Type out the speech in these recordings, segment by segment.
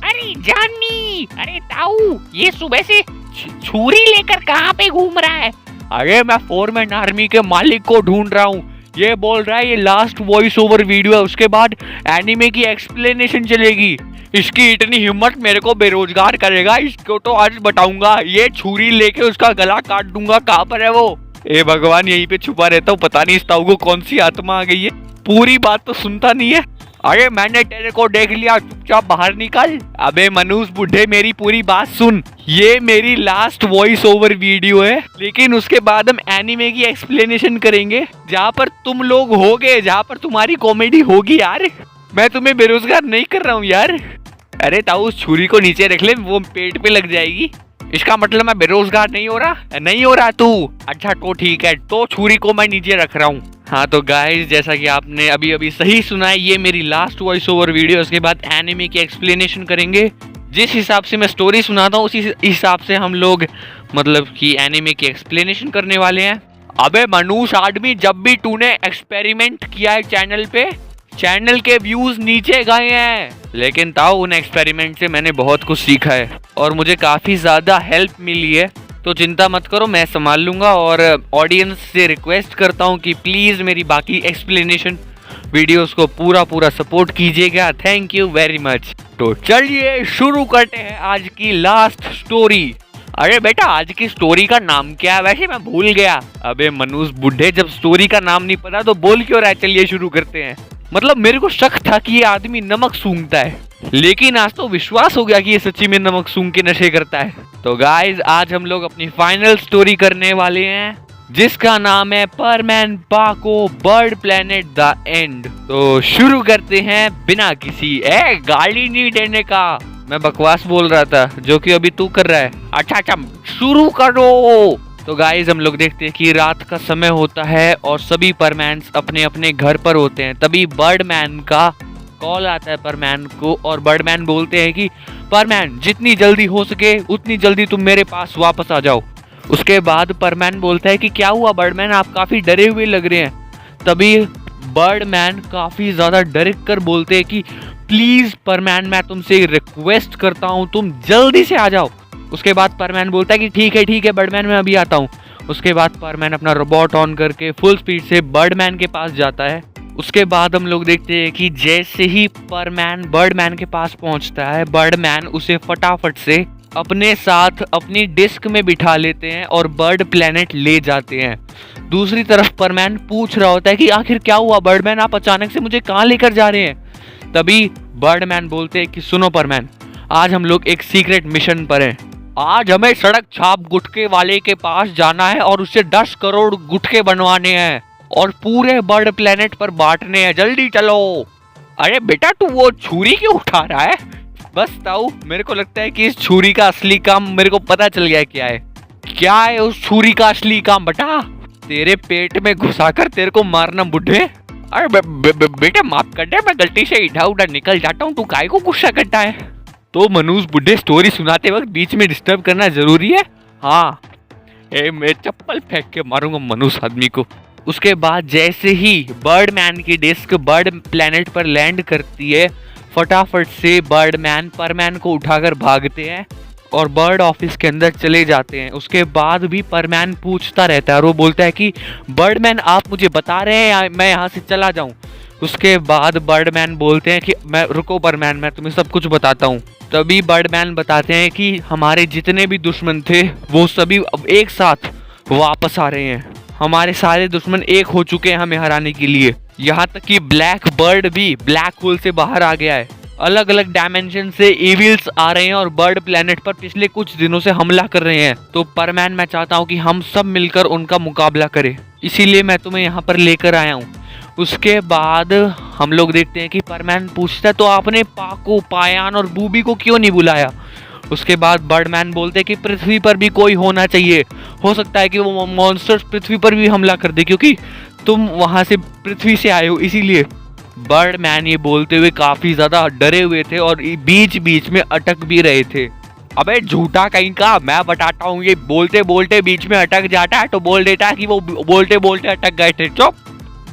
अरे जानी, अरे ताऊ, ये सुबह से छुरी लेकर कहाँ पे घूम रहा है? अरे मैं फोरमैन आर्मी के मालिक को ढूंढ रहा हूँ। ये बोल रहा है ये लास्ट वॉइस ओवर वीडियो है, उसके बाद एनिमे की एक्सप्लेनेशन चलेगी। इसकी इतनी हिम्मत मेरे को बेरोजगार करेगा, इसको तो आज बताऊंगा। ये छुरी लेके उसका गला काट दूंगा। कहाँ पर है वो? ए भगवान, यहीं पे छुपा रहता हूँ। पता नहीं इस ताऊ को कौन सी आत्मा आ गई है, पूरी बात तो सुनता नहीं है। अरे मैंने तेरे को देख लिया, चुपचाप बाहर निकल। अबे मनुष्य बुढ़े, मेरी पूरी बात सुन। ये मेरी लास्ट वॉइस ओवर वीडियो है, लेकिन उसके बाद हम एनिमे की एक्सप्लेनेशन करेंगे, जहाँ पर तुम लोग होगे, जहाँ पर तुम्हारी कॉमेडी होगी। यार मैं तुम्हें बेरोजगार नहीं कर रहा हूँ यार। अरे ताऊ, उस छुरी को नीचे रख ले, वो पेट पे लग जाएगी। इसका मतलब मैं बेरोजगार नहीं हो रहा? नहीं हो रहा तू? अच्छा तो ठीक है, तो छुरी को मैं नीचे रख रहा हूँ। हाँ तो गाइस, जैसा कि आपने अभी अभी सही सुना है, ये मेरी लास्ट वॉइस ओवर वीडियो। उसके बाद एनिमे की एक्सप्लेनेशन करेंगे। जिस हिसाब से मैं स्टोरी सुनाता हूँ उसी हिसाब से हम लोग मतलब कि एनिमे की एक्सप्लेनेशन करने वाले हैं। अबे मनुष्य आदमी, जब भी तूने एक्सपेरिमेंट किया है चैनल पे, चैनल के व्यूज नीचे गए हैं। लेकिन ताऊ, उन एक्सपेरिमेंट से मैंने बहुत कुछ सीखा है और मुझे काफी ज्यादा हेल्प मिली है। तो चिंता मत करो, मैं संभाल लूंगा। और ऑडियंस से रिक्वेस्ट करता हूं कि प्लीज मेरी बाकी एक्सप्लेनेशन वीडियोस को पूरा सपोर्ट कीजिएगा। Thank you very much. तो चलिए शुरू करते हैं आज की लास्ट स्टोरी। अरे बेटा, आज की स्टोरी का नाम क्या है? वैसे मैं भूल गया। अबे मनुष्य बुढ़े, जब स्टोरी का नाम नहीं पता तो बोल क्यों रहा है? चलिए शुरू करते हैं। मतलब मेरे को शक था कि ये आदमी नमक सूंघता है, लेकिन आज तो विश्वास हो गया कि ये सच्ची में नमक सूंघ के नशे करता है। तो गाइज, आज हम लोग अपनी फाइनल स्टोरी करने वाले हैं, जिसका नाम है परमैन पाको बर्ड प्लेनेट द एंड। तो शुरू करते हैं बिना किसी गाली नहीं देने का। मैं बकवास बोल रहा था, जो कि अभी तू कर रहा है। अच्छा, शुरू करो। तो गाइज, हम लोग देखते हैं कि रात का समय होता है और सभी परमैन्स अपने अपने घर पर होते हैं। तभी बर्डमैन का कॉल आता है परमैन को, और बर्डमैन बोलते हैं कि परमैन, जितनी जल्दी हो सके उतनी जल्दी तुम मेरे पास वापस आ जाओ। उसके बाद परमैन बोलता है कि क्या हुआ बर्डमैन, आप काफी डरे हुए लग रहे हैं। तभी बर्डमैन काफी ज्यादा डर कर बोलते हैं कि प्लीज परमैन, मैं तुमसे रिक्वेस्ट करता हूँ, तुम जल्दी से आ जाओ। उसके बाद परमैन बोलता है कि ठीक है बर्डमैन, मैं अभी आता हूँ। उसके बाद परमैन अपना रोबोट ऑन करके फुल स्पीड से बर्डमैन के पास जाता है। उसके बाद हम लोग देखते हैं कि जैसे ही परमैन बर्डमैन के पास पहुंचता है, बर्डमैन उसे फटाफट से अपने साथ अपनी डिस्क में बिठा लेते हैं और बर्ड प्लेनेट ले जाते हैं। दूसरी तरफ परमैन पूछ रहा होता है कि आखिर क्या हुआ बर्डमैन, आप अचानक से मुझे कहाँ लेकर जा रहे हैं। तभी बर्डमैन बोलते हैं कि सुनो परमैन, आज हम लोग एक सीक्रेट मिशन पर हैं। आज हमें सड़क छाप गुटके वाले के पास जाना है और उससे 10 करोड़ गुटके बनवाने हैं और पूरे बर्ड प्लेनेट पर बांटने हैं। जल्दी चलो। अरे बेटा, तू वो छुरी क्यों उठा रहा है? बस ताऊ, मेरे को लगता है कि इस छुरी का असली काम मेरे को पता चल गया है क्या है। क्या है उस छुरी का असली काम बेटा? तेरे पेट में घुसाकर तेरे को मारना बुढ़े। अरे बेटे माफ कर दे, मैं गलती से इधर उधर निकल जाता हूँ, तू काहे को गुस्सा करता है? तो मनुष्य बुढ़े, स्टोरी सुनाते वक्त बीच में डिस्टर्ब करना जरूरी है? हाँ, मैं चप्पल फेंक के मारूंगा मनुष्य आदमी को। उसके बाद जैसे ही बर्डमैन की डिस्क बर्ड प्लेनेट पर लैंड करती है, फटाफट से बर्डमैन परमैन को उठाकर भागते हैं और बर्ड ऑफिस के अंदर चले जाते हैं। उसके बाद भी परमैन पूछता रहता है और वो बोलता है कि बर्डमैन, आप मुझे बता रहे हैं मैं यहाँ से चला जाऊँ? उसके बाद बर्डमैन बोलते हैं कि रुको परमैन, मैं तुम्हें सब कुछ बताता हूँ। तभी बर्डमैन बताते हैं कि हमारे जितने भी दुश्मन थे वो सभी अब एक साथ वापस आ रहे हैं। हमारे सारे दुश्मन एक हो चुके हैं हमें हराने के लिए। यहाँ तक कि ब्लैक बर्ड भी ब्लैक होल से बाहर आ गया है। अलग अलग डायमेंशन से इविल्स आ रहे हैं और बर्ड प्लेनेट पर पिछले कुछ दिनों से हमला कर रहे हैं। तो परमैन, मैं चाहता हूँ कि हम सब मिलकर उनका मुकाबला करें, इसीलिए मैं तुम्हें यहाँ पर लेकर आया हूँ। उसके बाद हम लोग देखते हैं कि परमैन पूछता है तो आपने पाको, पायान और बूबी को क्यों नहीं बुलाया? उसके बाद बर्डमैन बोलते हैं कि पृथ्वी पर भी कोई होना चाहिए, हो सकता है कि वो मॉन्स्टर्स पृथ्वी पर भी हमला कर दे, क्योंकि तुम वहां से पृथ्वी से आए हो, इसीलिए। बर्डमैन ये बोलते हुए काफी ज्यादा डरे हुए थे और बीच बीच में अटक भी रहे थे। अबे झूठा कहीं का, मैं बताता हूँ, ये बोलते बोलते बीच में अटक जाता है तो बोल देता है कि वो बोलते बोलते अटक गए थे। चुप,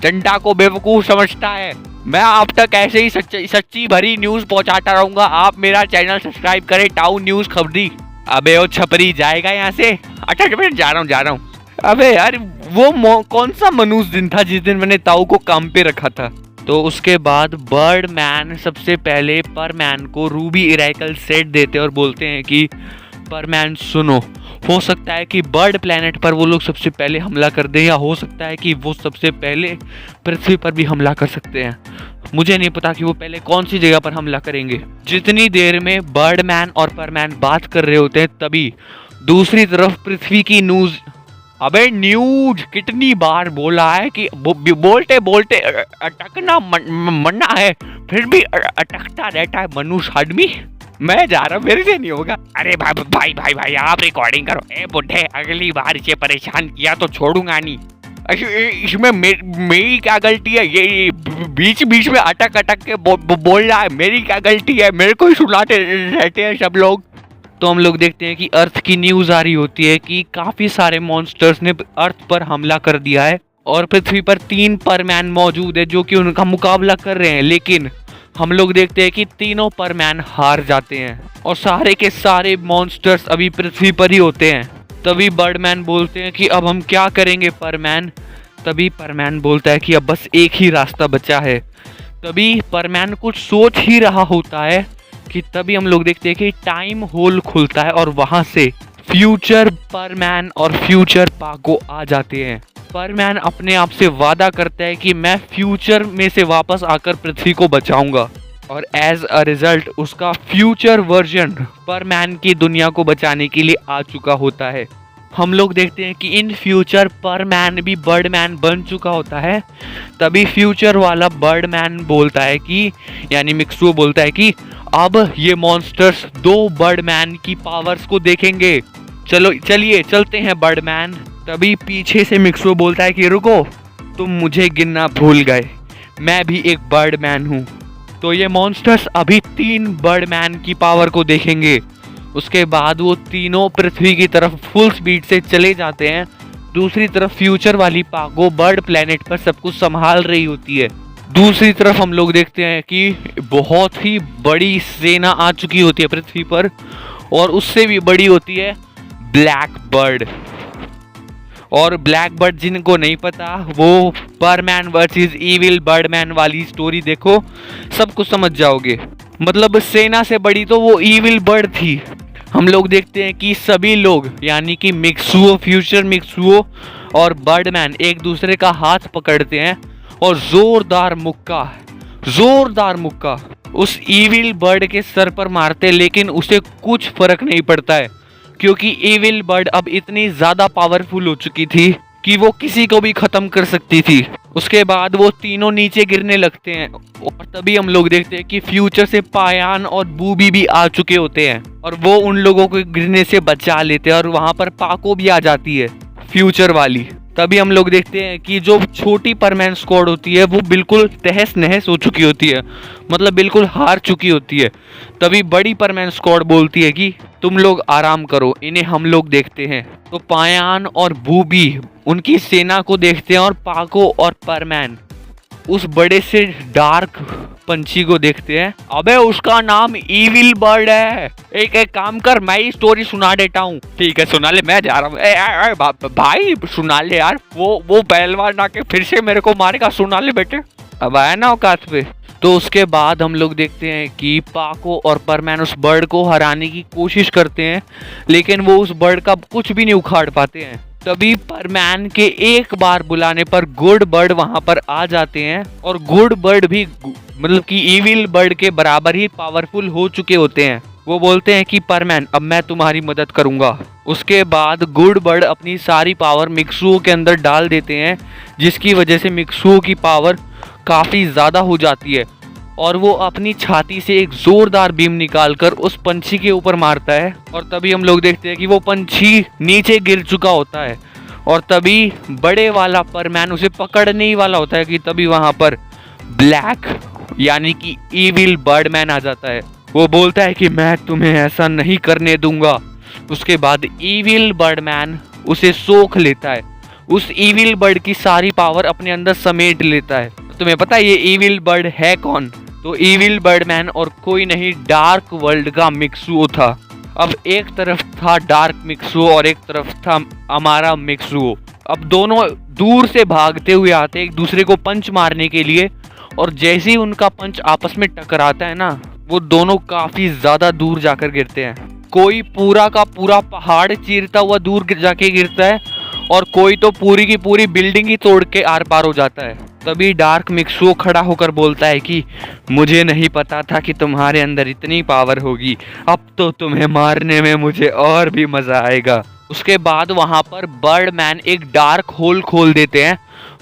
जनता को बेवकूफ समझता है। मैं आप तक ऐसे ही सच्ची भरी न्यूज पहुंचाता रहूंगा। आप मेरा चैनल सब्सक्राइब करें, टाउन न्यूज खबरी। अबे ओ छपरी जाएगा यहाँ से। अच्छा मैं जा रहा हूँ। अबे यार वो कौन सा मनुष्य दिन था जिस दिन मैंने ताऊ को काम पे रखा था। तो उसके बाद बर्डमैन सबसे पहले परमैन को रूबी इरेकल सेट देते और बोलते हैं कि परमैन सुनो, हो सकता है कि बर्ड प्लेनेट पर वो लोग सबसे पहले हमला कर दें, या हो सकता है कि वो सबसे पहले पृथ्वी पर भी हमला कर सकते हैं। मुझे नहीं पता कि वो पहले कौन सी जगह पर हमला करेंगे। जितनी देर में बर्डमैन और परमैन बात कर रहे होते हैं तभी दूसरी तरफ पृथ्वी की न्यूज। अबे न्यूज कितनी बार बोला है कि बोलते बोलते अटकना मना है, फिर भी अटकता रहता है मनुष्य आदमी। मैं जा रहा हूँ, मेरे से नहीं होगा। अरे भाई आप रिकॉर्डिंग करो। ए बुढ़े, अगली बार इसे परेशान किया तो छोड़ूंगा नहीं। इसमें मेरी क्या गलती है? ये बीच बीच में अटक के बोल रहा है, मेरी क्या गलती है? मेरे को ही सुनाते रहते हैं सब लोग। तो हम लोग देखते हैं कि अर्थ की न्यूज आ रही होती है कि काफी सारे मॉन्स्टर्स ने अर्थ पर हमला कर दिया है और पृथ्वी पर 3 परमैन मौजूद है जो कि उनका मुकाबला कर रहे हैं। लेकिन हम लोग देखते हैं कि तीनों परमैन हार जाते हैं और सारे के सारे मॉन्स्टर्स अभी पृथ्वी पर ही होते हैं। तभी बर्डमैन बोलते हैं कि अब हम क्या करेंगे परमैन। तभी परमैन बोलता है कि अब बस एक ही रास्ता बचा है। तभी परमैन कुछ सोच ही रहा होता है कि तभी हम लोग देखते हैं कि टाइम होल खुलता है और वहां से फ्यूचर परमैन और फ्यूचर पाको आ जाते हैं। परमैन अपने आप से वादा करता है कि मैं फ्यूचर में से वापस आकर पृथ्वी को बचाऊंगा और एज अ रिजल्ट उसका फ्यूचर वर्जन परमैन की दुनिया को बचाने के लिए आ चुका होता है। हम लोग देखते हैं कि इन फ्यूचर परमैन भी बर्डमैन बन चुका होता है। तभी फ्यूचर वाला बर्डमैन बोलता है कि, यानी मिक्सुओ बोलता है कि अब ये मॉन्स्टर्स 2 बर्डमैन की पावर्स को देखेंगे। चलिए चलते हैं बर्डमैन। तभी पीछे से मिक्सुओ बोलता है कि रुको, तुम मुझे गिनना भूल गए, मैं भी एक बर्डमैन हूँ। तो ये मॉन्स्टर्स अभी 3 बर्डमैन की पावर को देखेंगे। उसके बाद वो तीनों पृथ्वी की तरफ फुल स्पीड से चले जाते हैं। दूसरी तरफ फ्यूचर वाली पाको बर्ड प्लेनेट पर सब कुछ संभाल रही होती है। दूसरी तरफ हम लोग देखते हैं कि बहुत ही बड़ी सेना आ चुकी होती है पृथ्वी पर और उससे भी बड़ी होती है ब्लैक बर्ड। और ब्लैक बर्ड जिनको नहीं पता, वो परमैन वर्सेस इविल बर्डमैन वाली स्टोरी देखो, सब कुछ समझ जाओगे। मतलब सेना से बड़ी तो वो इविल बर्ड थी। हम लोग देखते हैं कि सभी लोग यानी कि मिक्सुओ, फ्यूचर मिक्सुओ और बर्डमैन एक दूसरे का हाथ पकड़ते हैं और जोरदार मुक्का उस इविल बर्ड के सर पर मारते, लेकिन उसे कुछ फर्क नहीं पड़ता है क्योंकि इविल बर्ड अब इतनी ज्यादा पावरफुल हो चुकी थी कि वो किसी को भी खत्म कर सकती थी। उसके बाद वो तीनों नीचे गिरने लगते हैं और तभी हम लोग देखते हैं कि फ्यूचर से पायान और बूबी भी आ चुके होते हैं और वो उन लोगों को गिरने से बचा लेते हैं और वहां पर पाको भी आ जाती है फ्यूचर वाली। तभी हम लोग देखते हैं कि जो छोटी परमैन स्क्वाड होती है वो बिल्कुल तहस नहस हो चुकी होती है, मतलब बिल्कुल हार चुकी होती है। तभी बड़ी परमैन स्क्वाड बोलती है कि तुम लोग आराम करो, इन्हें हम लोग देखते हैं। तो पायान और बूबी उनकी सेना को देखते हैं और पाको और परमैन उस बड़े से डार्क पंछी को देखते हैं। अबे उसका नाम इविल बर्ड है। एक काम कर, मैं ही स्टोरी सुना देता हूँ। ठीक है सुना ले, मैं जा रहा हूँ। भाई सुना ले यार, वो पहलवान आके फिर से मेरे को मारेगा। सुना ले बेटे, अब आया ना औकात पे। तो उसके बाद हम लोग देखते हैं कि पाको और परमैन उस बर्ड को हराने की कोशिश करते हैं, लेकिन वो उस बर्ड का कुछ भी नहीं उखाड़ पाते हैं। तभी परमैन के एक बार बुलाने पर गुड बर्ड वहां पर आ जाते हैं और गुड बर्ड भी मतलब कि इविल बर्ड के बराबर ही पावरफुल हो चुके होते हैं। वो बोलते हैं कि परमैन अब मैं तुम्हारी मदद करूंगा। उसके बाद गुड बर्ड अपनी सारी पावर मिक्सुओ के अंदर डाल देते हैं, जिसकी वजह से मिक्सुओ की पावर काफी ज्यादा हो जाती है और वो अपनी छाती से एक जोरदार बीम निकालकर उस पंछी के ऊपर मारता है। और तभी हम लोग देखते हैं कि वो पंछी नीचे गिर चुका होता है और तभी बड़े वाला परमैन उसे पकड़ने ही वाला होता है कि तभी वहां पर ब्लैक यानी कि इविल बर्डमैन आ जाता है। वो बोलता है कि मैं तुम्हें ऐसा नहीं करने दूंगा। उसके बाद इविल बर्डमैन उसे सोख लेता है, उस इविल बर्ड की सारी पावर अपने अंदर समेट लेता है। तुम्हें पता है ये इविल बर्ड है कौन? तो इविल बर्डमैन और कोई नहीं, डार्क वर्ल्ड का मिक्सुओ था। अब एक तरफ था डार्क मिक्सुओ और एक तरफ था हमारा मिक्सुओ। अब दोनों दूर से भागते हुए आते एक दूसरे को पंच मारने के लिए, और जैसे ही उनका पंच आपस में टकराता है ना, वो दोनों काफी ज्यादा दूर जाकर गिरते हैं। कोई पूरा का पूरा पहाड़ चीरता हुआ दूर जाके गिरता है और कोई तो पूरी की पूरी बिल्डिंग ही तोड़ के आर पार हो जाता है। तभी डार्क मिक्सुओ खड़ा होकर बोलता है कि मुझे नहीं पता था कि तुम्हारे अंदर इतनी पावर होगी, अब तो तुम्हें मारने में मुझे और भी मजा आएगा। उसके बाद वहां पर बर्डमैन एक डार्क होल खोल देते हैं।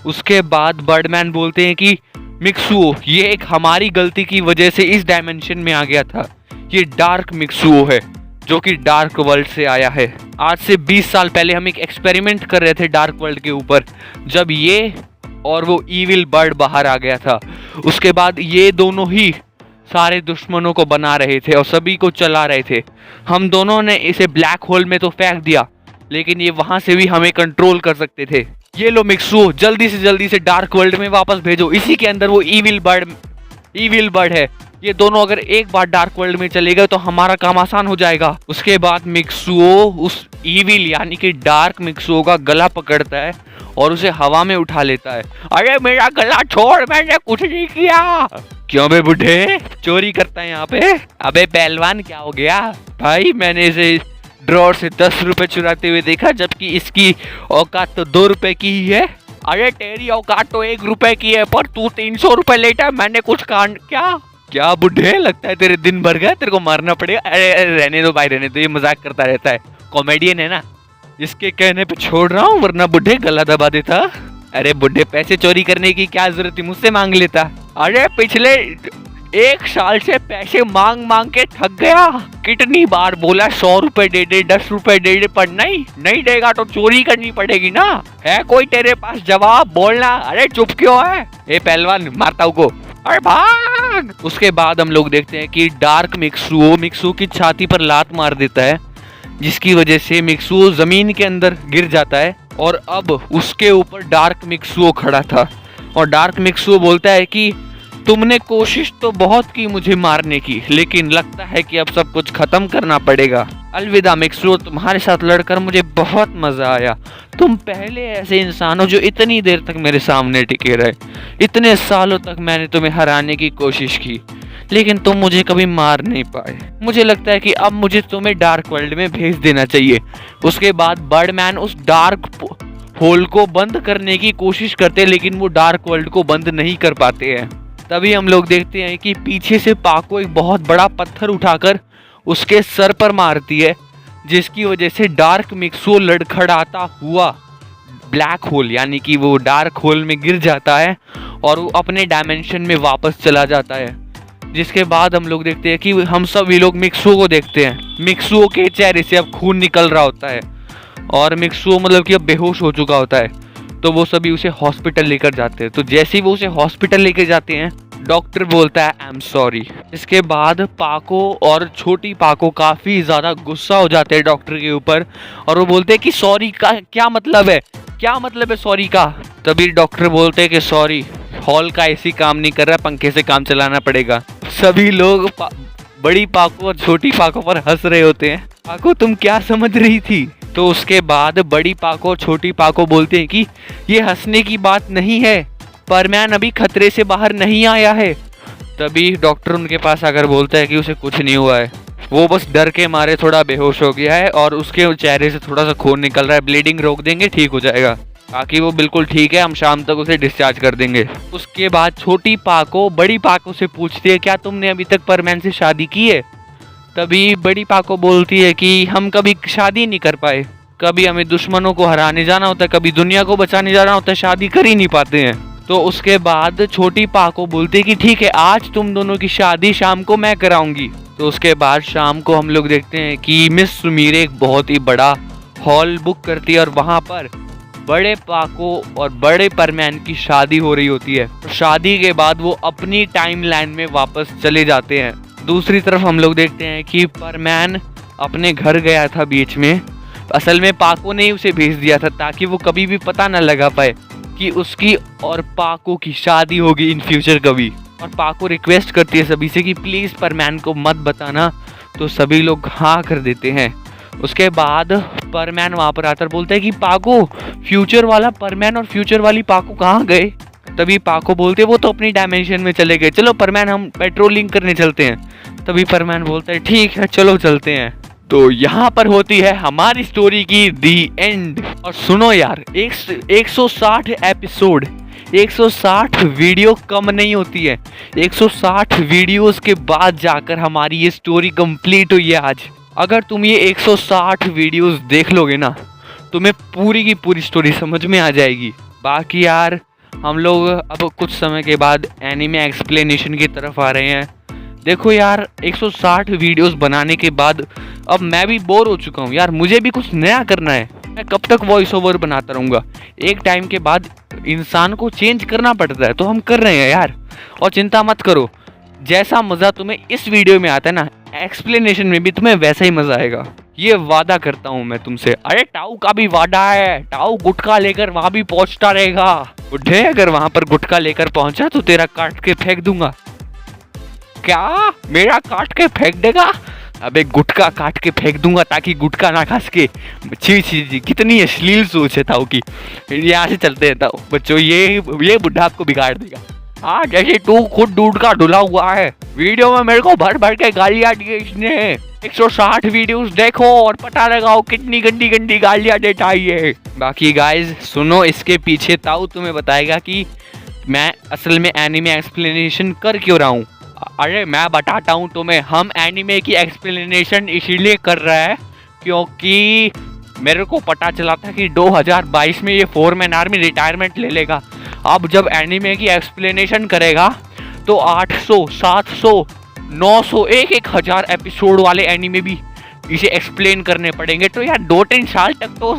उसके बाद बर्डमैन बोलते हैं कि मिक्सुओ, ये एक हमारी गलती की वजह से इस डायमेंशन में आ गया था। ये डार्क मिक्सुओ है जो कि डार्क वर्ल्ड से आया है। आज से 20 साल पहले हम एक एक्सपेरिमेंट कर रहे थे डार्क वर्ल्ड के ऊपर, जब ये और वो इविल बर्ड बाहर आ गया था। उसके बाद ये दोनों ही सारे दुश्मनों को बना रहे थे और सभी को चला रहे थे। हम दोनों ने इसे ब्लैक होल में तो फेंक दिया, लेकिन ये वहां से भी हमें कंट्रोल कर सकते थे। ये लो मिक्सुओ, जल्दी से डार्क वर्ल्ड में वापस भेजो। इसी के अंदर वो इविल बर्ड है। ये दोनों अगर एक बार डार्क वर्ल्ड में चले गए तो हमारा काम आसान हो जाएगा। उसके बाद मिक्सुओ उस इविल यानी कि डार्क मिक्सुओ का गला पकड़ता है और उसे हवा में उठा लेता है। अरे मेरा गला छोड़, मैंने कुछ नहीं किया। क्यों बे बुढ़े, चोरी करता है यहाँ पे? अबे पहलवान, क्या हो गया भाई? मैंने इसे ड्रॉर से 10 रुपए चुराते हुए देखा, जबकि इसकी औकात तो 2 रुपए की ही है। अरे तेरी औकात तो 1 रुपए की है, पर तू 300 रुपए लेटा। मैंने कुछ कांड क्या बुढ़े, लगता है तेरे दिन भर गए, तेरे को मारना पड़ेगा। अरे रहने दो भाई, रहने दो, ये मजाक करता रहता है, कॉमेडियन है ना, इसके कहने पे छोड़ रहा हूँ, वरना बुढ़े गला दबा देता। अरे बुढ़े, पैसे चोरी करने की क्या जरूरत थी, मुझसे मांग लेता। अरे पिछले 1 साल से पैसे मांग मांग के थक गया। कितनी बार बोला 100 रुपए दे दे, 10 रुपए दे दे, पर नहीं देगा तो चोरी करनी पड़ेगी ना। है कोई तेरे पास जवाब, बोलना। अरे चुप क्यों है? ए पहलवान, मारता हूँ को। अरे भाग। उसके बाद हम लोग देखते हैं कि डार्क मिक्सुओ की छाती पर लात मार देता है, जिसकी वजह से मिक्सुओ जमीन के अंदर गिर जाता है। और अब उसके ऊपर डार्क मिक्सुओ खड़ा था और डार्क मिक्सुओ बोलता है कि तुमने कोशिश तो बहुत की मुझे मारने की, लेकिन लगता है कि अब सब कुछ खत्म करना पड़ेगा। अलविदा मिक्सुओ, तुम्हारे साथ लड़कर मुझे बहुत मजा आया। तुम पहले ऐसे इंसान हो जो इतनी देर तक मेरे सामने टिके रहे। इतने सालों तक मैंने तुम्हें हराने की कोशिश की, लेकिन तुम मुझे कभी मार नहीं पाए। मुझे लगता है कि अब मुझे तुम्हें डार्क वर्ल्ड में भेज देना चाहिए। उसके बाद बर्डमैन उस डार्क होल को बंद करने की कोशिश करते, लेकिन वो डार्क वर्ल्ड को बंद नहीं कर पाते हैं। तभी हम लोग देखते हैं कि पीछे से पाको एक बहुत बड़ा पत्थर उठाकर उसके सर पर मारती है, जिसकी वजह से डार्क मिक्सुओ लड़खड़ाता हुआ ब्लैक होल यानी कि वो डार्क होल में गिर जाता है और वो अपने डायमेंशन में वापस चला जाता है। जिसके बाद हम लोग देखते हैं कि हम सभी लोग मिक्सुओ को देखते हैं। मिक्सुओ के चेहरे से अब खून निकल रहा होता है और मिक्सुओ मतलब कि अब बेहोश हो चुका होता है। तो वो सभी उसे हॉस्पिटल लेकर जाते हैं। तो जैसे ही वो उसे हॉस्पिटल लेकर जाते हैं, डॉक्टर बोलता है आई एम सॉरी। इसके बाद पाको और छोटी पाको काफी ज्यादा गुस्सा हो जाते हैं डॉक्टर के ऊपर और वो बोलते हैं कि सॉरी का क्या मतलब है, क्या मतलब है सॉरी का? तभी डॉक्टर बोलते हैं कि सॉरी, हॉल का एसी काम नहीं कर रहा, पंखे से काम चलाना पड़ेगा। सभी लोग बड़ी पाको और छोटी पाको पर हंस रहे होते हैं। पाको तुम क्या समझ रही थी? तो उसके बाद बड़ी पाको और छोटी पाको बोलते हैं कि ये हंसने की बात नहीं है, परमैन अभी खतरे से बाहर नहीं आया है। तभी डॉक्टर उनके पास आकर बोलता है कि उसे कुछ नहीं हुआ है, वो बस डर के मारे थोड़ा बेहोश हो गया है और उसके चेहरे से थोड़ा सा खून निकल रहा है, ब्लीडिंग रोक देंगे, ठीक हो जाएगा। बाकी वो बिल्कुल ठीक है, हम शाम तक उसे डिस्चार्ज कर देंगे। उसके बाद छोटी पाको बड़ी पाको से पूछती है क्या तुमने अभी तक परमैन से शादी की है? तभी बड़ी पाको बोलती है कि हम कभी शादी नहीं कर पाए, कभी हमें दुश्मनों को हराने जाना होता है, कभी दुनिया को बचाने जाना होता है, शादी कर ही नहीं पाते हैं। तो उसके बाद छोटी पाको बोलती है कि ठीक है, आज तुम दोनों की शादी शाम को मैं कराऊंगी। तो उसके बाद शाम को हम लोग देखते हैं कि मिस सुमीरे एक बहुत ही बड़ा हॉल बुक करती है और वहाँ पर बड़े पाको और बड़े परमैन की शादी हो रही होती है। तो शादी के बाद वो अपनी टाइमलाइन में वापस चले जाते हैं। दूसरी तरफ हम लोग देखते हैं कि परमैन अपने घर गया था बीच में। असल में पाको ने ही उसे भेज दिया था ताकि वो कभी भी पता न लगा पाए कि उसकी और पाको की शादी होगी इन फ्यूचर कभी। और पाको रिक्वेस्ट करती है सभी से कि प्लीज़ परमैन को मत बताना, तो सभी लोग हाँ कर देते हैं। उसके बाद परमैन वहाँ पर आकर बोलता है कि पाको, फ्यूचर वाला परमैन और फ्यूचर वाली पाको कहाँ गए? तभी पाको बोलते हैं वो तो अपनी डायमेंशन में चले गए, चलो परमैन हम पेट्रोलिंग करने चलते हैं। तभी परमैन बोलता है ठीक है चलो चलते हैं। तो यहाँ पर होती है हमारी स्टोरी की दी एंड। और सुनो यार, 160 एपिसोड, 160 वीडियो कम नहीं होती है। 160 वीडियोस के बाद जाकर हमारी ये स्टोरी कंप्लीट हुई है आज। अगर तुम ये 160 वीडियोस देख लोगे ना, तुम्हें पूरी की पूरी स्टोरी समझ में आ जाएगी। बाकी यार हम लोग अब कुछ समय के बाद एनीमे एक्सप्लेनेशन की तरफ आ रहे हैं। देखो यार 160 वीडियोस बनाने के बाद अब मैं भी बोर हो चुका हूँ यार, मुझे भी कुछ नया करना है। मैं कब तक वॉइस ओवर बनाता रहूँगा? एक टाइम के बाद इंसान को चेंज करना पड़ता है, तो हम कर रहे हैं यार। और चिंता मत करो, जैसा मज़ा तुम्हें इस वीडियो में आता है ना, एक्सप्लेनेशन में भी तुम्हें वैसा ही मज़ा आएगा, ये वादा करता हूँ मैं तुमसे। अरे टाऊ का भी वादा है, टाऊ गुटखा लेकर वहाँ भी पहुँचता रहेगा। बुढ़े अगर वहाँ पर गुटखा लेकर पहुँचा तो तेरा काट के फेंक दूंगा। क्या मेरा काट के फेंक देगा? अबे गुटखा काट के फेंक दूंगा ताकि गुटखा ना खा सके। छी छी जी, कितनी अश्लील सोच है ताऊ की। यहाँ से चलते हैं ताऊ बच्चों, ये बुढ़ा आपको बिगाड़ देगा। हाँ जैसे तू खुद दूध का धुला हुआ है, वीडियो में मेरे को भर भर के गालियाँ दी इसने। 160 वीडियोस देखो और पता लगाओ कितनी गंदी गंदी गालियाँ देता है ये। बाकी गाइज सुनो, इसके पीछे ताऊ तुम्हें बताएगा कि मैं असल में एनीमे एक्सप्लेनेशन कर क्यों रहा हूँ। अरे मैं बताता हूँ तुम्हें, हम एनीमे की एक्सप्लेनेशन इसीलिए कर रहा है क्योंकि मेरे को पता चला था कि 2022 में ये 4-मैन आर्मी रिटायरमेंट ले लेगा। अब जब एनीमे की एक्सप्लेनेशन करेगा तो 800, 700, 900, 1000 एपिसोड वाले एनीमे भी इसे एक्सप्लेन करने पड़ेंगे। तो यार 2-3 साल तक तो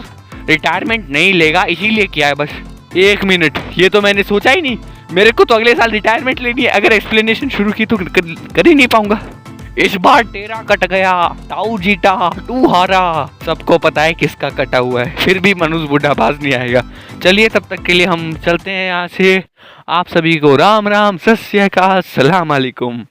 रिटायरमेंट नहीं लेगा, इसीलिए किया है बस। 1 मिनट, ये तो मैंने सोचा ही नहीं। मेरे को तो अगले साल रिटायरमेंट लेनी है, अगर एक्सप्लेनेशन शुरू की तो कर ही नहीं पाऊंगा। इस बार तेरा कट गया, ताऊ जीता, तू हारा। सबको पता है किसका कटा हुआ है, फिर भी मनुष्य बूढ़ा बाज नहीं आएगा। चलिए तब तक के लिए हम चलते हैं यहाँ से। आप सभी को राम राम, सत श्री अकाल, सलाम अलैकुम।